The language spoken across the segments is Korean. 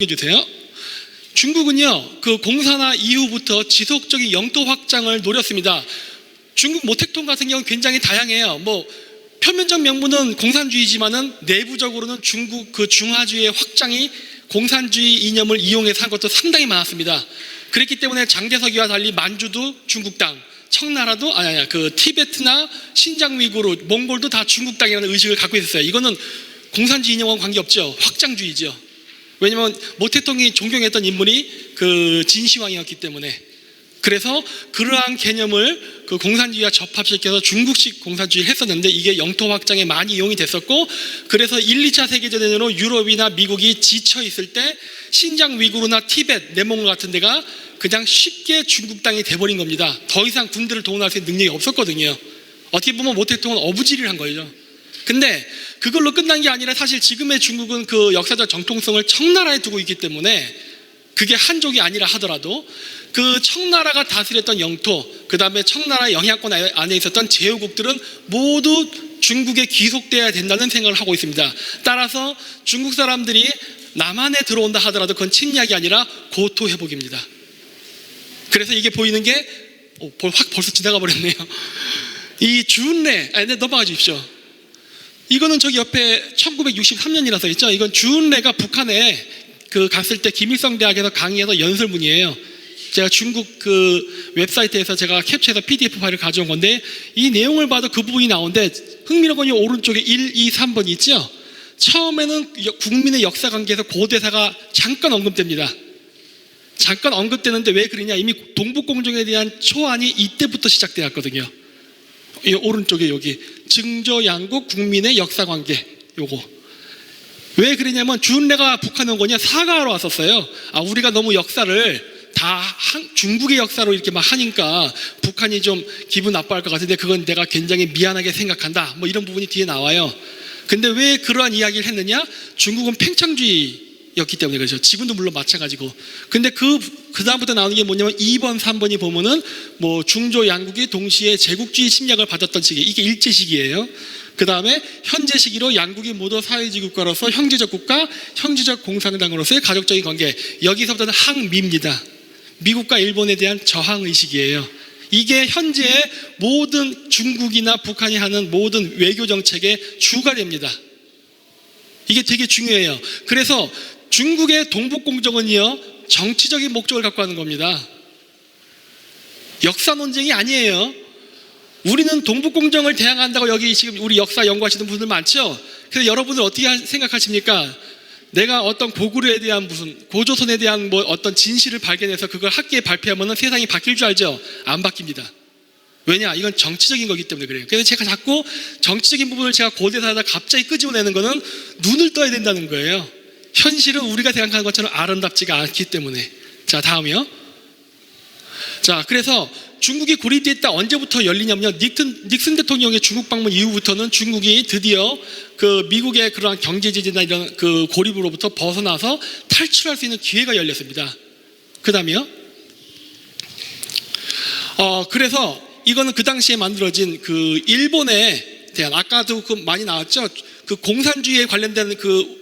해주세요. 중국은요, 그 공산화 이후부터 지속적인 영토 확장을 노렸습니다. 중국 모택동 같은 경우는 굉장히 다양해요. 표면적 명분은 공산주의지만은 내부적으로는 중국 그 중화주의의 확장이 공산주의 이념을 이용해서 한 것도 상당히 많았습니다. 그랬기 때문에 장개석이와 달리 만주도 중국 땅, 청나라도 그 티베트나 신장 위구르, 몽골도 다 중국 땅이라는 의식을 갖고 있었어요. 이거는 공산주의 이념과는 관계없죠. 확장주의죠. 왜냐하면 모택동이 존경했던 인물이 그 진시황이었기 때문에. 그래서 그러한 개념을 그 공산주의와 접합시켜서 중국식 공산주의를 했었는데 이게 영토 확장에 많이 이용이 됐었고, 그래서 1, 2차 세계대전으로 유럽이나 미국이 지쳐 있을 때 신장 위구르나 티벳, 내몽골 같은 데가 그냥 쉽게 중국 땅이 돼버린 겁니다. 더 이상 군대를 동원할 수 있는 능력이 없었거든요. 어떻게 보면 모택동은 어부지리를 한 거죠. 근데 그걸로 끝난 게 아니라 사실 지금의 중국은 그 역사적 정통성을 청나라에 두고 있기 때문에 그게 한족이 아니라 하더라도 그 청나라가 다스렸던 영토, 그 다음에 청나라의 영향권 안에 있었던 제후국들은 모두 중국에 귀속돼야 된다는 생각을 하고 있습니다. 따라서 중국 사람들이 남한에 들어온다 하더라도 그건 침략이 아니라 고토 회복입니다. 그래서 이게 보이는 게 벌써 지나가 버렸네요. 이 주은래, 넘어가 주십시오. 이거는 저기 옆에 1963년이라서 있죠. 이건 주은래가 북한에 갔을 때 김일성 대학에서 강의해서 연설문이에요. 제가 중국 그 웹사이트에서 제가 캡처해서 PDF 파일을 가져온 건데 이 내용을 봐도 그 부분이 나오는데 흥미로운 건 이 오른쪽에 1, 2, 3번이 있죠. 처음에는 국민의 역사 관계에서 고대사가 잠깐 언급됩니다. 잠깐 언급되는데 왜 그러냐, 이미 동북공정에 대한 초안이 이때부터 시작되었거든요. 이 오른쪽에 여기 증조 양국 국민의 역사 관계, 요거 왜 그러냐면 주은래가 북한에 온 거냐, 사과하러 왔었어요. 우리가 너무 역사를 다 중국의 역사로 이렇게 막 하니까 북한이 좀 기분 나빠할 것 같은데 그건 내가 굉장히 미안하게 생각한다, 이런 부분이 뒤에 나와요. 근데 왜 그러한 이야기를 했느냐, 중국은 팽창주의였기 때문에 그렇죠. 지금도 물론 마찬가지고. 근데 그 다음부터 나오는 게 뭐냐면 2번, 3번이 보면은 중조 양국이 동시에 제국주의 침략을 받았던 시기, 이게 일제 시기예요. 그 다음에 현재 시기로 양국이 모두 사회주의 국가로서 형제적 국가, 형제적 공산당으로서의 가족적인 관계, 여기서부터는 항미입니다. 미국과 일본에 대한 저항의식이에요. 이게 현재 모든 중국이나 북한이 하는 모든 외교 정책의 주가 됩니다. 이게 되게 중요해요. 그래서 중국의 동북공정은요, 정치적인 목적을 갖고 하는 겁니다. 역사 논쟁이 아니에요. 우리는 동북공정을 대항한다고 여기 지금 우리 역사 연구하시는 분들 많죠? 그래서 여러분들 어떻게 생각하십니까? 내가 어떤 고구려에 대한 고조선에 대한 어떤 진실을 발견해서 그걸 학계에 발표하면 세상이 바뀔 줄 알죠? 안 바뀝니다. 왜냐? 이건 정치적인 거기 때문에 그래요. 그래서 제가 자꾸 정치적인 부분을 제가 고대사에다 갑자기 끄집어내는 거는 눈을 떠야 된다는 거예요. 현실은 우리가 생각하는 것처럼 아름답지가 않기 때문에. 자, 다음이요. 자, 그래서 중국이 고립됐다 언제부터 열리냐면요, 닉슨 대통령의 중국 방문 이후부터는 중국이 드디어 그 미국의 그러한 경제 제재나 이런 그 고립으로부터 벗어나서 탈출할 수 있는 기회가 열렸습니다. 그 다음이요. 그래서 이거는 그 당시에 만들어진 그 일본에 대한, 아까도 많이 나왔죠. 그 공산주의에 관련된 그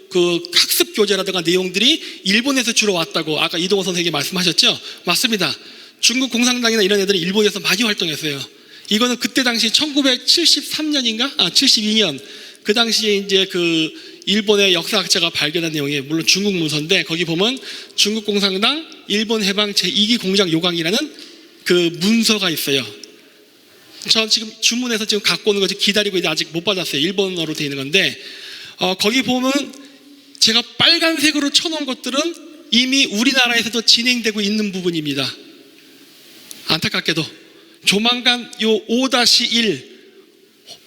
학습 교재라든가 내용들이 일본에서 주로 왔다고 아까 이동호 선생님이 말씀하셨죠. 맞습니다. 중국 공산당이나 이런 애들은 일본에서 많이 활동했어요. 이거는 그때 당시 1973년인가? 72년. 그 당시에 이제 그 일본의 역사학자가 발견한 내용이에요. 물론 중국 문서인데 거기 보면 중국 공산당 일본 해방 제2기 공작 요강이라는 그 문서가 있어요. 저 지금 주문해서 지금 갖고 오는 거 기다리고 있는데 아직 못 받았어요. 일본어로 되어 있는 건데 거기 보면 제가 빨간색으로 쳐놓은 것들은 이미 우리나라에서도 진행되고 있는 부분입니다. 안타깝게도 조만간 요 5-1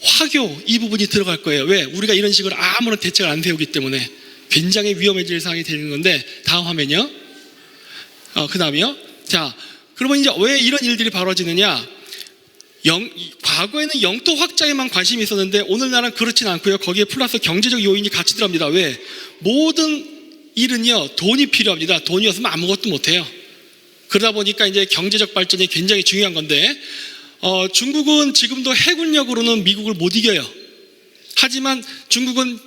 화교 이 부분이 들어갈 거예요. 왜? 우리가 이런 식으로 아무런 대책을 안 세우기 때문에 굉장히 위험해질 상황이 되는 건데, 다음 화면이요. 그 다음이요. 자, 그러면 이제 왜 이런 일들이 벌어지느냐? 과거에는 영토 확장에만 관심이 있었는데 오늘날은 그렇진 않고요. 거기에 플러스 경제적 요인이 같이 들어갑니다. 왜? 모든 일은요, 돈이 필요합니다. 돈이 없으면 아무것도 못해요. 그러다 보니까 이제 경제적 발전이 굉장히 중요한 건데, 중국은 지금도 해군력으로는 미국을 못 이겨요. 하지만 중국은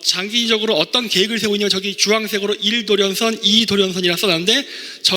장기적으로 어떤 계획을 세우고 있냐면 저기 주황색으로 1도련선, 2도련선이라 써놨는데